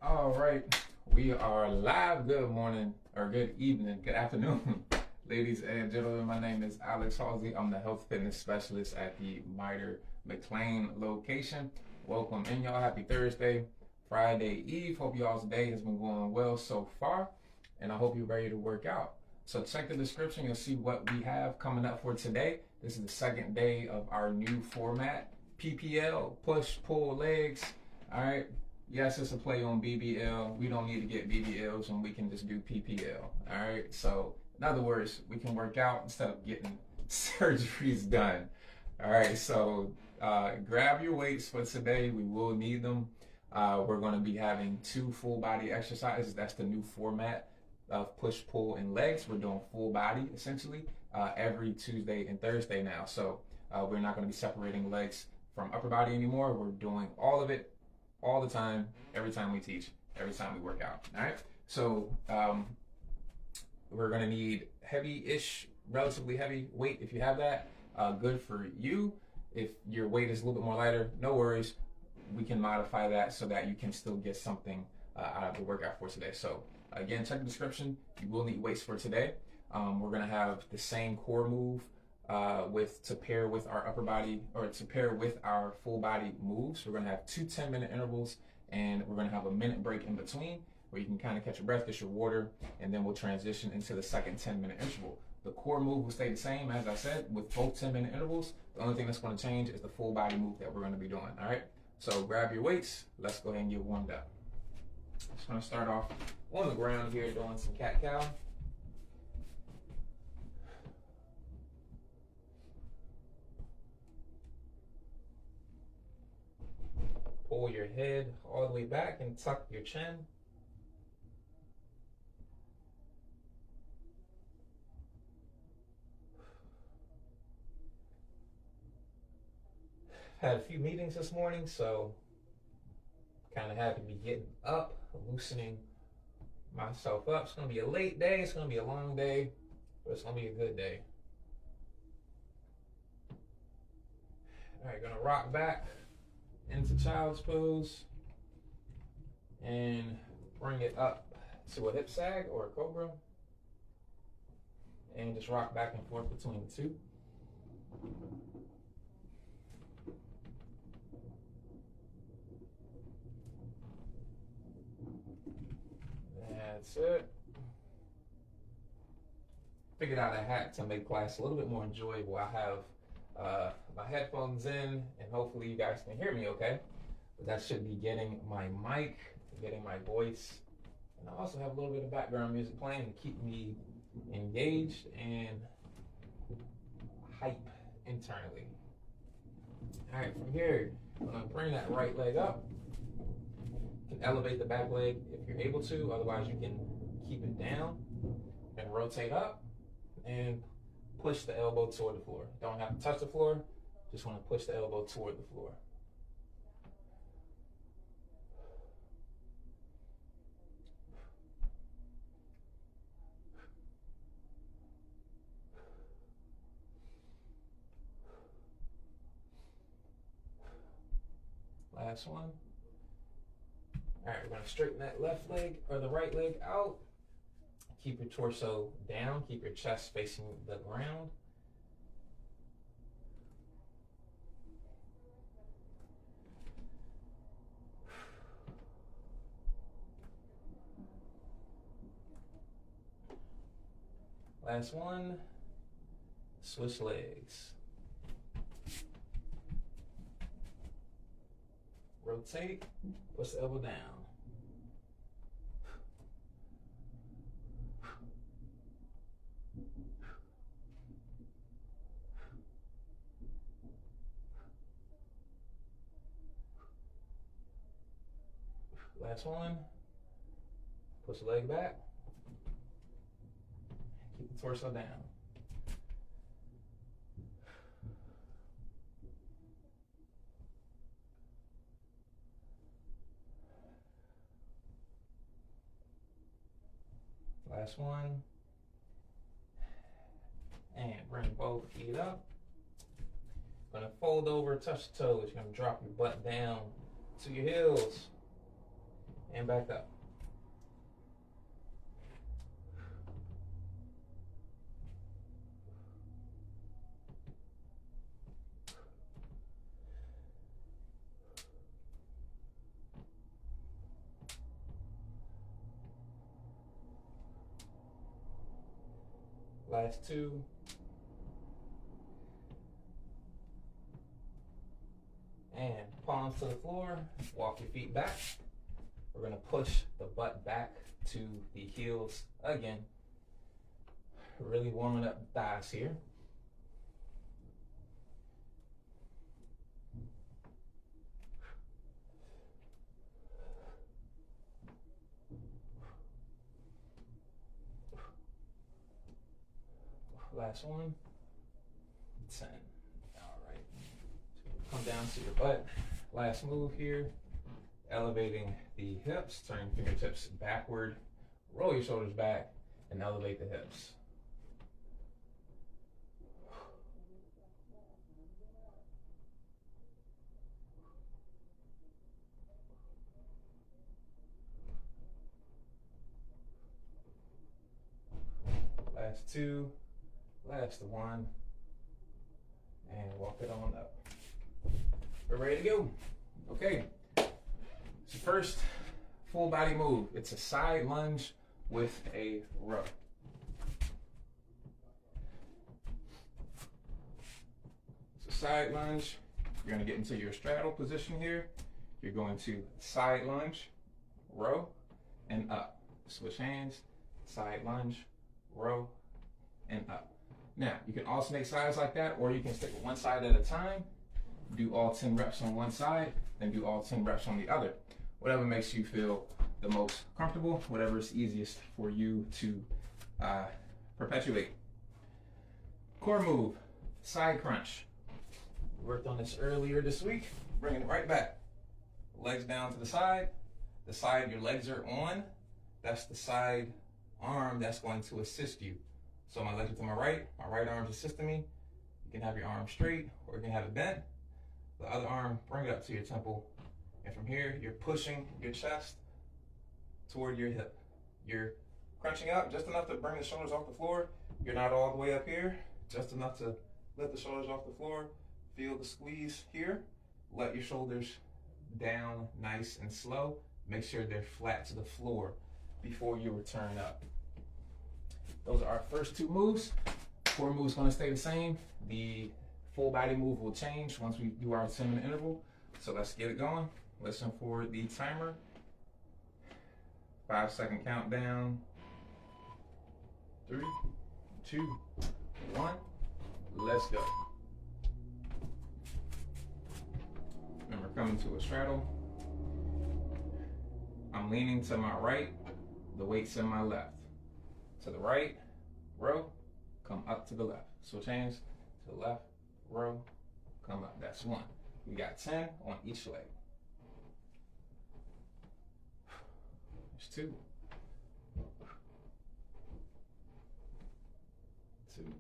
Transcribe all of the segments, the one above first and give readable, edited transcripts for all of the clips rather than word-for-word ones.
All right, we are live. Good morning, or good evening, good afternoon, ladies and gentlemen. My name is Alex Halsey. I'm the health fitness specialist at the Miter McLean location. Welcome in, y'all. Happy Thursday, Friday Eve. Hope y'all's day has been going well so far, and I hope you're ready to work out. So check the description. You'll see what we have coming up for today. This is the second day of our new format, P.P.L, push, pull, legs. All right. Yes, it's a play on B.B.L. We don't need to get B.B.Ls when we can just do P.P.L. All right. So in other words, we can work out instead of getting surgeries done. All right. So grab your weights for today. We will need them. We're going to be having 2 full body exercises. That's the new format of push, pull, and legs. We're doing full body essentially every Tuesday and Thursday now. So we're not going to be separating legs from upper body anymore. We're doing all of it all the time, every time we teach, every time we work out. All right. So we're going to need heavy-ish, relatively heavy weight if you have that. Good for you. If your weight is a little bit more lighter, no worries. We can modify that so that you can still get something out of the workout for today. So again, check the description. You will need weights for today. We're going to have the same core move to pair with our upper body, or to pair with our full body moves. We're going to have 2 10-minute intervals, and we're going to have a minute break in between where you can kind of catch your breath, get your water, and then we'll transition into the second 10-minute interval. The core move will stay the same, as I said, with both 10-minute intervals. The only thing that's going to change is the full body move that we're going to be doing. All right. So grab your weights. Let's go ahead and get warmed up. Just going to start off on the ground here doing some cat-cow. Pull your head all the way back and tuck your chin. Had a few meetings this morning, so kind of had to be getting up, loosening myself up. It's going to be a late day. It's going to be a long day, but it's going to be a good day. All right, going to rock back into child's pose and bring it up to a hip sag or a cobra, and just rock back and forth between the two. That's it. Figured out a hat to make class a little bit more enjoyable. I have my headphones in, and hopefully you guys can hear me okay. But that should be getting my mic, getting my voice, and I also have a little bit of background music playing to keep me engaged and hype internally. All right, from here, I'm gonna bring that right leg up. You can elevate the back leg if you're able to, otherwise you can keep it down and rotate up and push the elbow toward the floor. Don't have to touch the floor, just want to push the elbow toward the floor. Last one. All right, we're going to straighten that left leg or the right leg out. Keep your torso down, keep your chest facing the ground. Last one, switch legs. Rotate, push the elbow down. Last one, push the leg back. Keep the torso down. Last one. And bring both feet up. Gonna fold over, touch the toes. You're gonna drop your butt down to your heels. and back up. Last two. And palms to the floor, walk your feet back. We're gonna push the butt back to the heels again. Really warming up the thighs here. Last one. 10. All right. Come down to your butt. Last move here. Elevating the hips. Turn your fingertips backward. Roll your shoulders back and elevate the hips. Last two. Last one. And walk it on up. We're ready to go. Okay. So first full body move. It's a side lunge with a row. So side lunge. You're going to get into your straddle position here. You're going to side lunge, row, and up. Switch hands, side lunge, row, and up. Now, you can alternate sides like that, or you can stick with one side at a time. Do all 10 reps on one side, then do all 10 reps on the other. Whatever makes you feel the most comfortable, whatever is easiest for you to perpetuate. Core move, side crunch. We worked on this earlier this week, bringing it right back. Legs down to the side your legs are on, that's the side arm that's going to assist you. So my legs are to my right arm's assisting me. You can have your arm straight or you can have it bent. The other arm, bring it up to your temple. And from here, you're pushing your chest toward your hip. You're crunching up just enough to bring the shoulders off the floor. You're not all the way up here, just enough to lift the shoulders off the floor. Feel the squeeze here. Let your shoulders down nice and slow. Make sure they're flat to the floor before you return up. Those are our first two moves. Core move's gonna stay the same. The full body move will change once we do our 10-minute interval. So let's get it going. Listen for the timer. 5-second countdown. 3, 2, 1. Let's go. Remember, coming to a straddle. I'm leaning to my right. The weight's in my left. To the right, row, come up to the left. Switch hands, to the left, row, come up. That's one. We got 10 on each leg. There's 2. 2.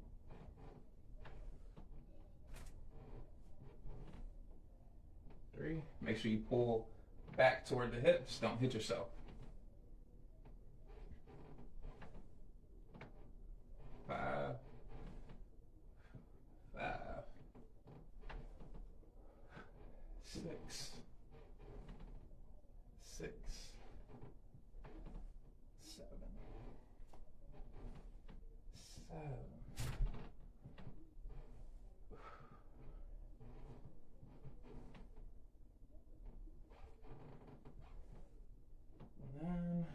3. Make sure you pull back toward the hips. Don't hit yourself. 5. 6. 7. 9.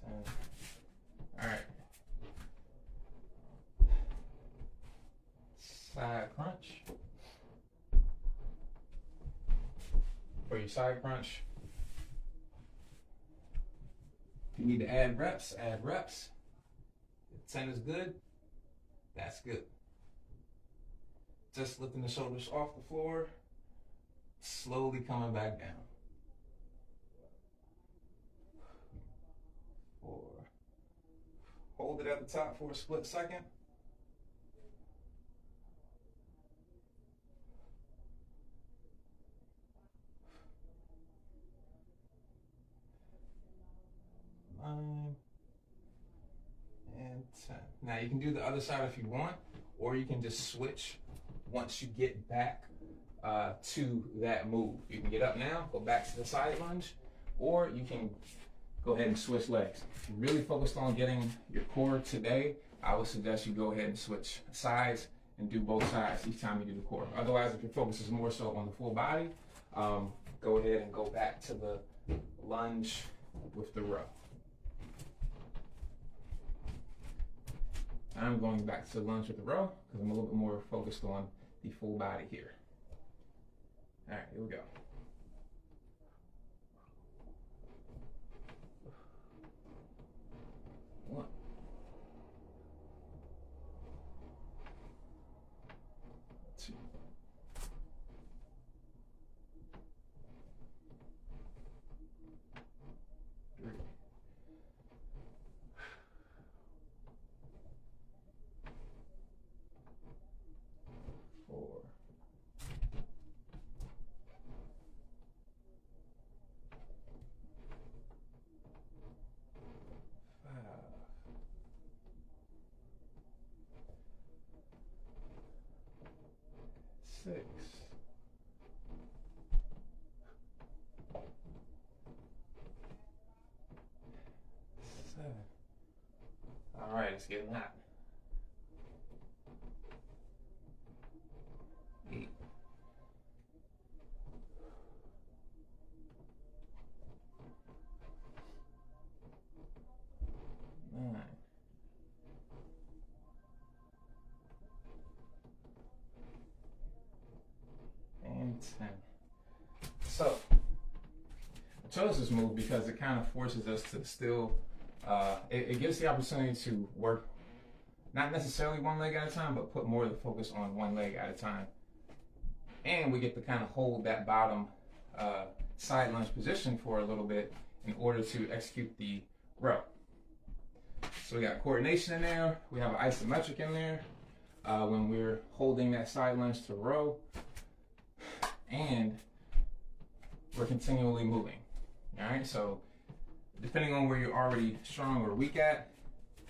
10. All right. Side crunch. For your side crunch, if you need to add reps, add reps. If 10 is good, that's good. Just lifting the shoulders off the floor, slowly coming back down. 4. Hold it at the top for a split second. 9, and 10. Now you can do the other side if you want, or you can just switch once you get back to that move. You can get up now, go back to the side lunge, or you can go ahead and switch legs. If you're really focused on getting your core today, I would suggest you go ahead and switch sides and do both sides each time you do the core. Otherwise, if your focus is more so on the full body, go ahead and go back to the lunge with the row. I'm going back to the lunge with the row because I'm a little bit more focused on the full body here. All right, here we go. 1, 2, 3, 4, 5, 6, 7. All right, it's getting hot. 8, 9, and 10. So I chose this move because it kind of forces us to still, it gives the opportunity to work not necessarily one leg at a time, but put more of the focus on one leg at a time. And we get to kind of hold that bottom side lunge position for a little bit in order to execute the row. So we got coordination in there. We have an isometric in there when we're holding that side lunge to row. And we're continually moving. All right, so depending on where you're already strong or weak at,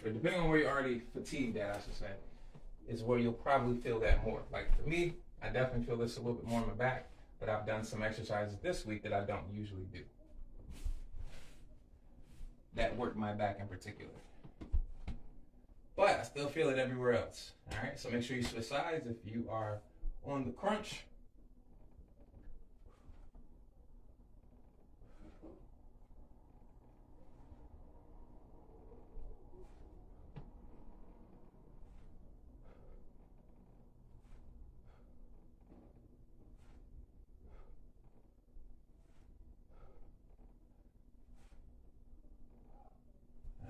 or depending on where you're already fatigued at, I should say, is where you'll probably feel that more. Like for me, I definitely feel this a little bit more in my back, but I've done some exercises this week that I don't usually do that work my back in particular. But I still feel it everywhere else. All right, so make sure you switch sides if you are on the crunch.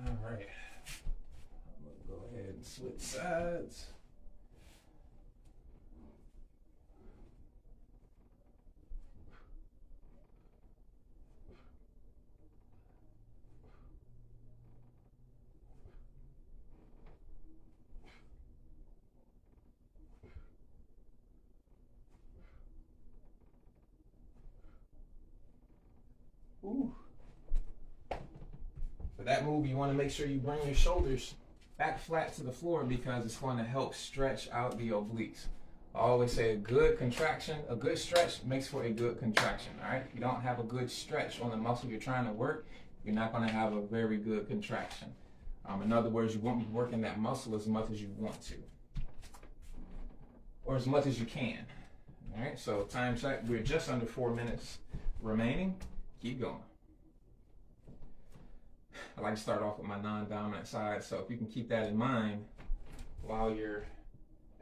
All right, I'm gonna go ahead and switch sides. Ooh. For that move, you want to make sure you bring your shoulders back flat to the floor because it's going to help stretch out the obliques. I always say a good contraction, a good stretch makes for a good contraction, all right? If you don't have a good stretch on the muscle you're trying to work, you're not going to have a very good contraction. In other words, you won't be working that muscle as much as you want to, or as much as you can, all right? So time check, we're just under 4 minutes remaining. Keep going. I like to start off with my non-dominant side, so if you can keep that in mind while you're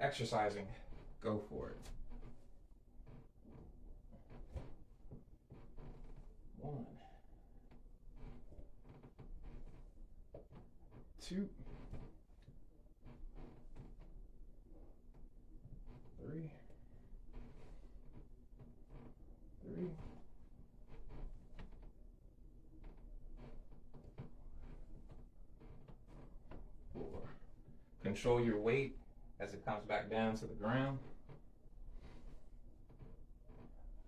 exercising, go for it. 1, 2, 3, 4. Control your weight as it comes back down to the ground.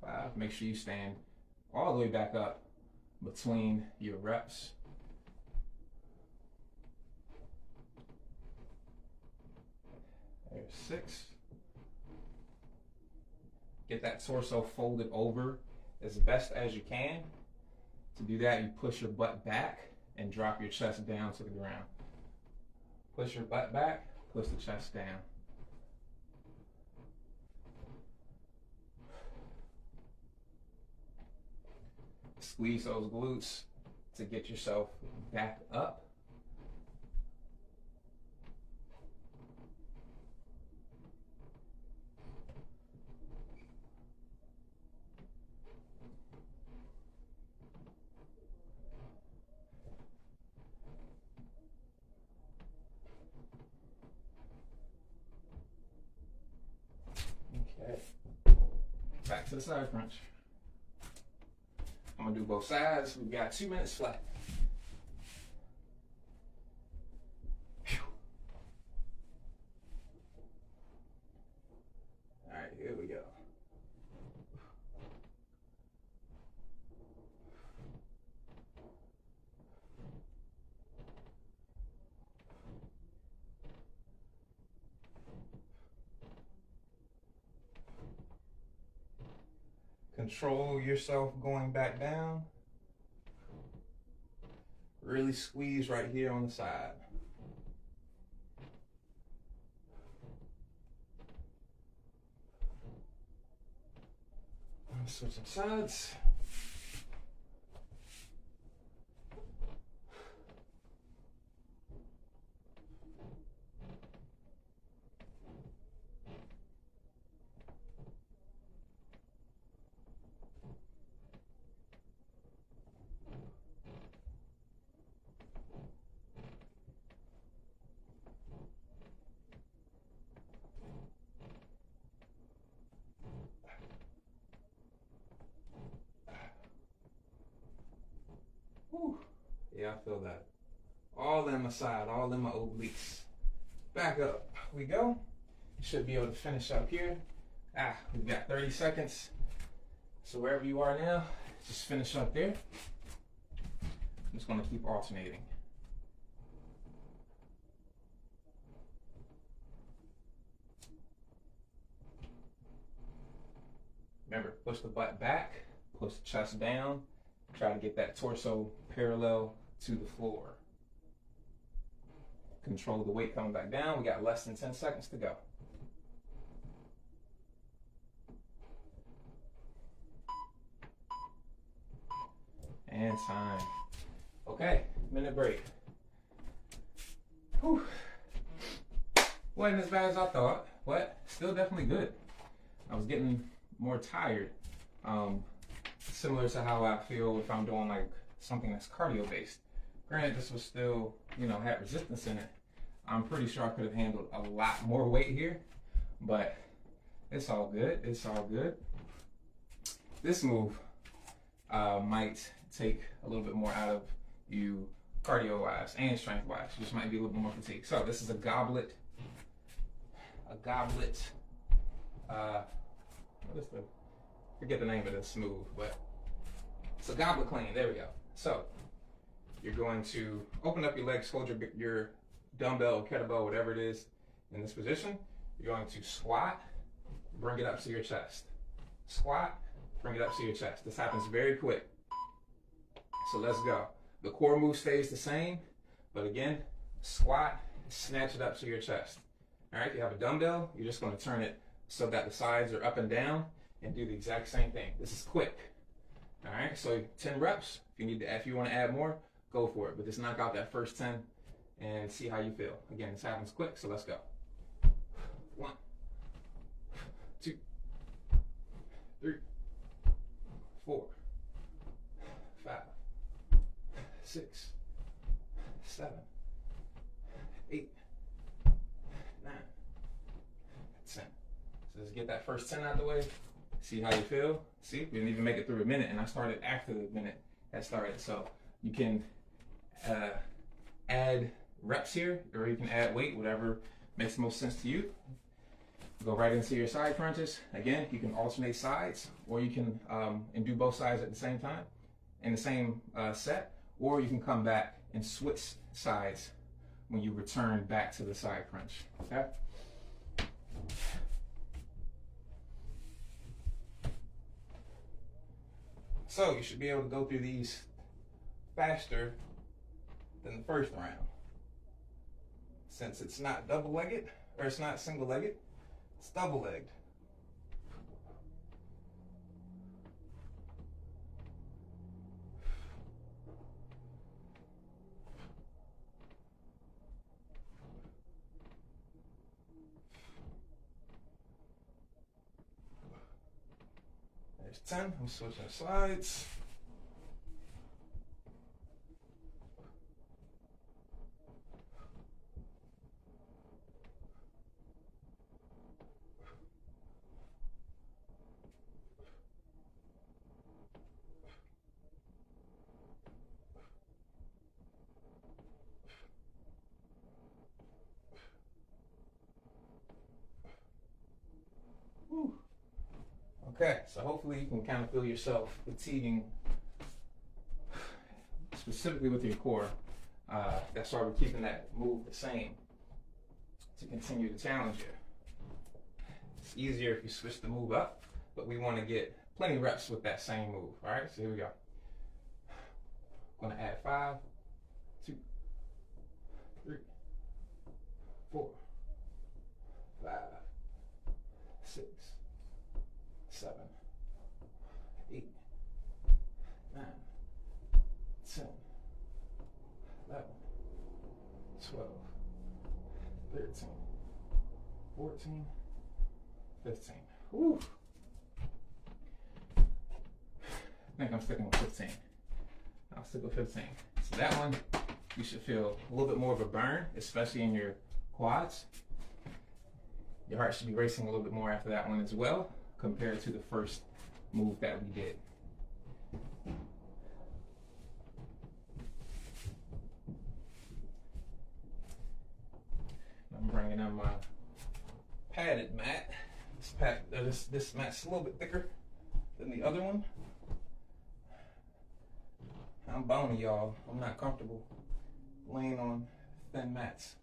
5. Make sure you stand all the way back up between your reps. 6. Get that torso folded over as best as you can. To do that, you push your butt back and drop your chest down to the ground. Push your butt back, push the chest down. Squeeze those glutes to get yourself back up. Okay. Back to the side crunch. I'm gonna do both sides. We've got 2 minutes flat. All right, here we go. Control yourself going back down. Really squeeze right here on the side. Switching sides. Whew. Yeah, I feel that. All in my side, all in my obliques. Back up. We go. Should be able to finish up here. We've got 30 seconds. So wherever you are now, just finish up there. I'm just going to keep alternating. Remember, push the butt back, push the chest down. Try to get that torso parallel to the floor. Control the weight coming back down. We got less than 10 seconds to go. And time. Okay, minute break. Whew. Wasn't as bad as I thought, but still definitely good. I was getting more tired. Similar to how I feel if I'm doing like something that's cardio based. Granted, this was still, had resistance in it. I'm pretty sure I could have handled a lot more weight here, but it's all good. It's all good. This move might take a little bit more out of you cardio wise and strength wise. You just might be a little bit more fatigued. So this is a goblet. Forget the name of this move, but it's a goblet clean. There we go. So you're going to open up your legs, hold your dumbbell or kettlebell, whatever it is, in this position. You're going to squat, bring it up to your chest. Squat, bring it up to your chest. This happens very quick. So let's go. The core move stays the same, but again, squat, snatch it up to your chest. All right, you have a dumbbell, you're just going to turn it so that the sides are up and down and do the exact same thing. This is quick. All right, so 10 reps. If you want to add more, go for it. But just knock out that first 10 and see how you feel. Again, this happens quick, so let's go. 1, 2, 3, 4, 5, 6, 7, 8, 9, 10. So let's get that first 10 out of the way. See how you feel. See, we didn't even make it through a minute, and I started after the minute that started. So you can add reps here, or you can add weight, whatever makes the most sense to you. Go right into your side crunches. Again, you can alternate sides, or you can and do both sides at the same time in the same set, or you can come back and switch sides when you return back to the side crunch. Okay. So you should be able to go through these faster than the first round. Since it's not double-legged, or it's not single-legged, it's double-legged. There's 10. I'm switching sides. Whew. Okay, so hopefully you can kind of feel yourself fatiguing, specifically with your core. That's why we're keeping that move the same to continue to challenge you. It's easier if you switch the move up, but we want to get plenty of reps with that same move. All right, so here we go. I'm going to add 5, 2, 3, 4, 5, 6, 7, 8, 9, 10, 11, 12, 13, 14, 15. Whew. I think I'm sticking with 15. I'll stick with 15. So that one, you should feel a little bit more of a burn, especially in your quads. Your heart should be racing a little bit more after that one as well, compared to the first move that we did. I'm bringing in my padded mat. This mat's a little bit thicker than the other one. I'm bony, y'all. I'm not comfortable laying on thin mats.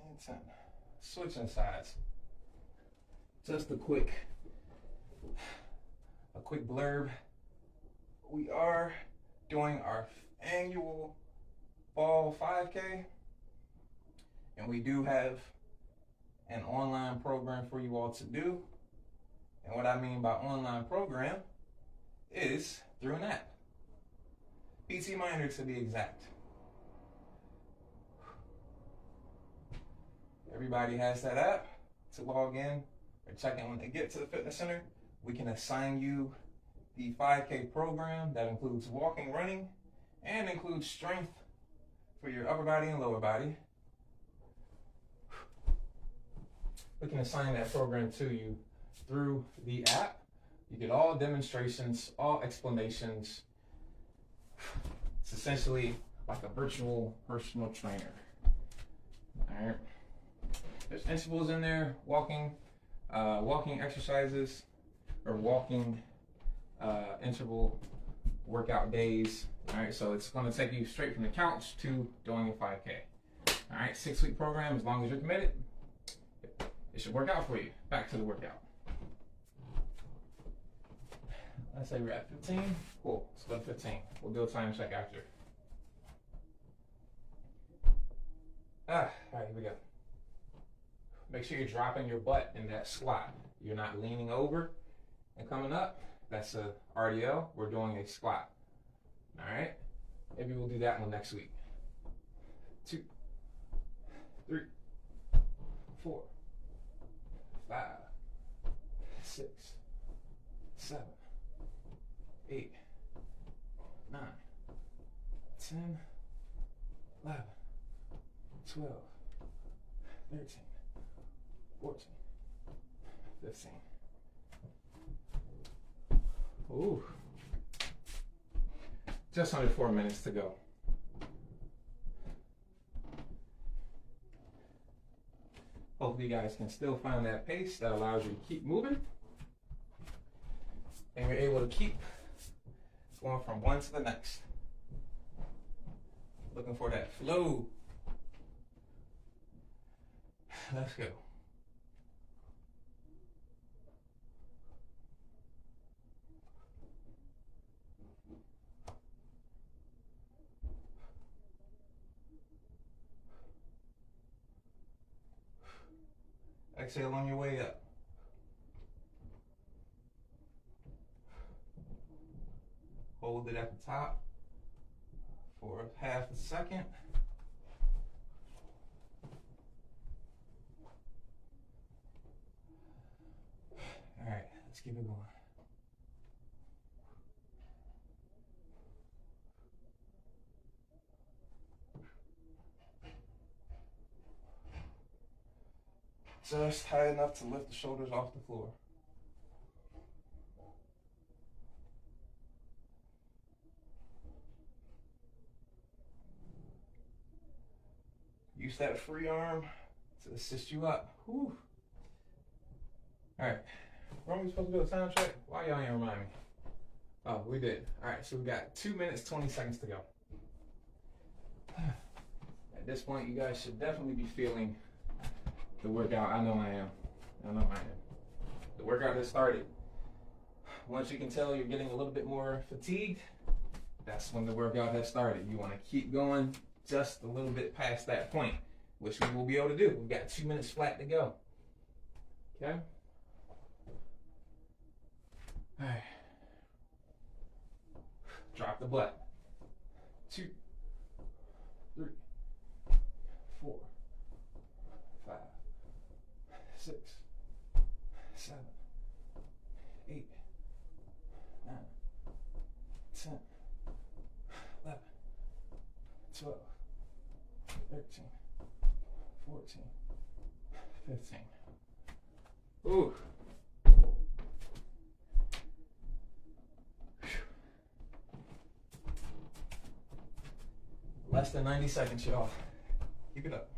And 10. Switching sides. Just a quick blurb. We are doing our annual fall 5K, and we do have an online program for you all to do. And what I mean by online program is through an app. PT Minder to be exact. Everybody has that app to log in or check in when they get to the fitness center. We can assign you the 5K program that includes walking, running, and includes strength for your upper body and lower body. We can assign that program to you through the app. You get all demonstrations, all explanations. It's essentially like a virtual personal trainer. All right. There's intervals in there, walking exercises, or walking interval workout days. All right, so it's going to take you straight from the couch to doing a 5K. All right, 6-week program. As long as you're committed, it should work out for you. Back to the workout. Let's say we're at 15. Cool. Let's go to 15. We'll do a time check after. All right, here we go. Make sure you're dropping your butt in that squat. You're not leaning over and coming up. That's a RDL. We're doing a squat. All right? Maybe we'll do that one next week. 2, 3, 4, 5, 6, 7, 8, 9, 10, 11, 12, 13, 14, 15. Ooh, Just under 4 minutes to go. Hopefully you guys can still find that pace that allows you to keep moving. And you're able to keep going from one to the next. Looking for that flow. Let's go. Exhale on your way up. Hold it at the top for half a second. All right, let's keep it going. Just high enough to lift the shoulders off the floor. Use that free arm to assist you up. Whew. All right, weren't we supposed to do a sound check? Why y'all ain't remind me? Oh, we did. All right, so we got 2 minutes, 20 seconds to go. At this point, you guys should definitely be feeling the workout. I know I am. The workout has started. Once you can tell you're getting a little bit more fatigued, that's when the workout has started. You want to keep going just a little bit past that point, which we will be able to do. We've got 2 minutes flat to go. Okay? All right. Drop the butt. 2, 3, 4, 5, 6, 7, 8, 9, 10, 11, 12, 13, 14, 15. Ooh. Less than 90 seconds, y'all. Keep it up.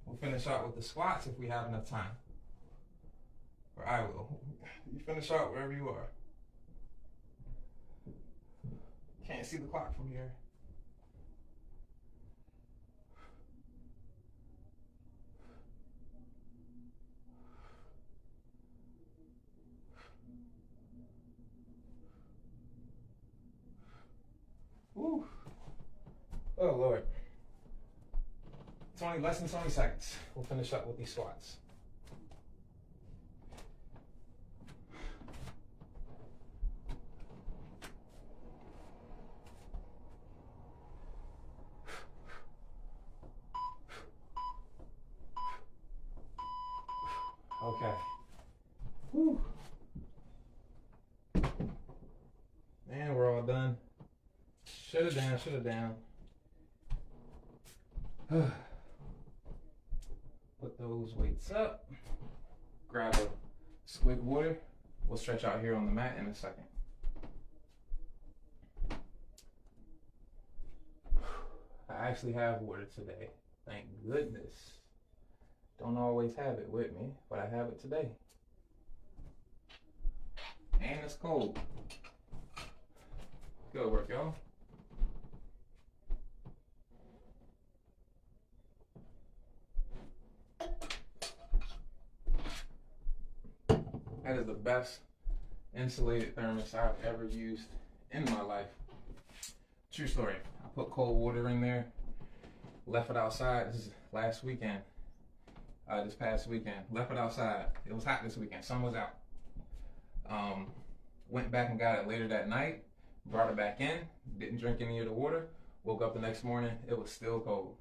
We'll finish out with the squats if we have enough time. Or I will. You finish out wherever you are. Can't see the clock from here. Woo. Oh, Lord. Less than 20 seconds. We'll finish up with these squats. Okay. Whew. And we're all done. Shut it down, shut it down. Put those weights up. Grab a squig water. We'll stretch out here on the mat in a second. I actually have water today. Thank goodness. Don't always have it with me, but I have it today. And it's cold. Good work, y'all. That is the best insulated thermos I've ever used in my life. True story. I put cold water in there, left it outside. This is last weekend. This past weekend. Left it outside. It was hot this weekend. Sun was out. Went back and got it later that night. Brought it back in. Didn't drink any of the water. Woke up the next morning, it was still cold.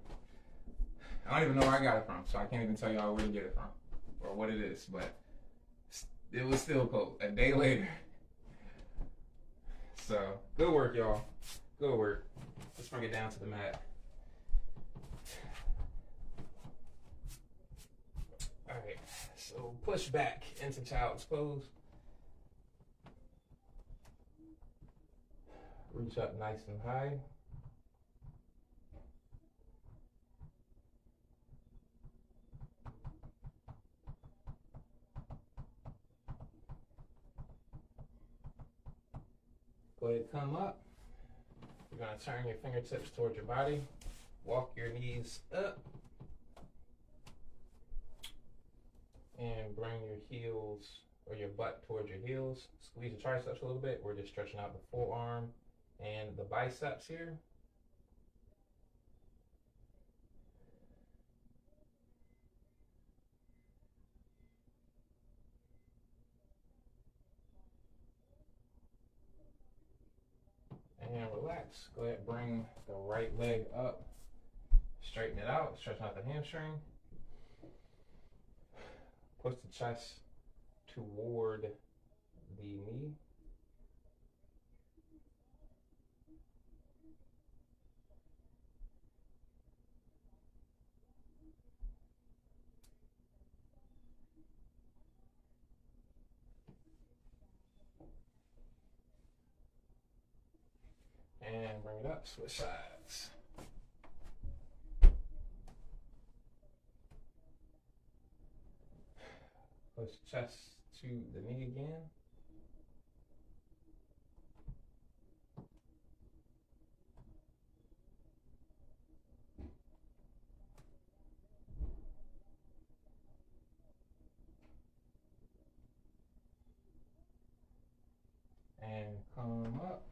I don't even know where I got it from, so I can't even tell y'all where to get it from or what it is, but it was still cold a day later. So, good work, y'all. Good work. Let's bring it down to the mat. All right, so push back into child's pose. Reach up nice and high. Go ahead, come up. You're gonna turn your fingertips towards your body. Walk your knees up. And bring your heels or your butt towards your heels. Squeeze your triceps a little bit. We're just stretching out the forearm and the biceps here. And relax. Go ahead, bring the right leg up. Straighten it out. Stretching out the hamstring. Push the chest toward the knee. And bring it up, switch sides. Push chest to the knee again. And come up.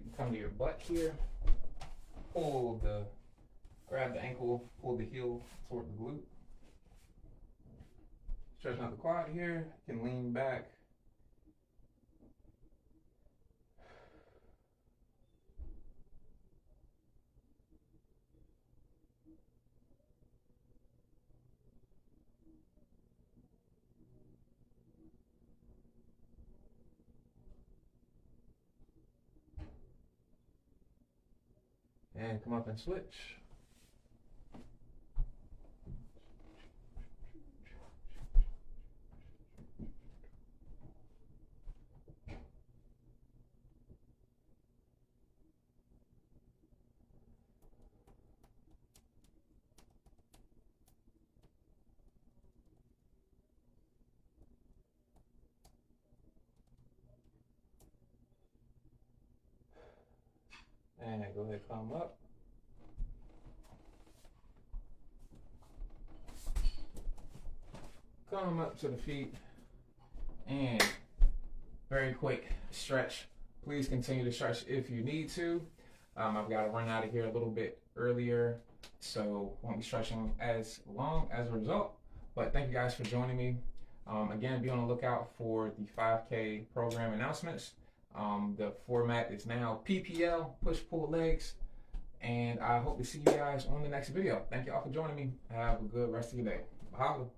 You come to your butt here. Grab the ankle, pull the heel toward the glute. Stretching out the quad here. You can lean back. And come up and switch. And go ahead, come up. Come up to the feet. And very quick stretch. Please continue to stretch if you need to. I've got to run out of here a little bit earlier, so won't be stretching as long as a result. But thank you guys for joining me. Again, be on the lookout for the 5K program announcements. The format is now P.P.L, push-pull legs, and I hope to see you guys on the next video. Thank you all for joining me. Have a good rest of your day. Mahalo.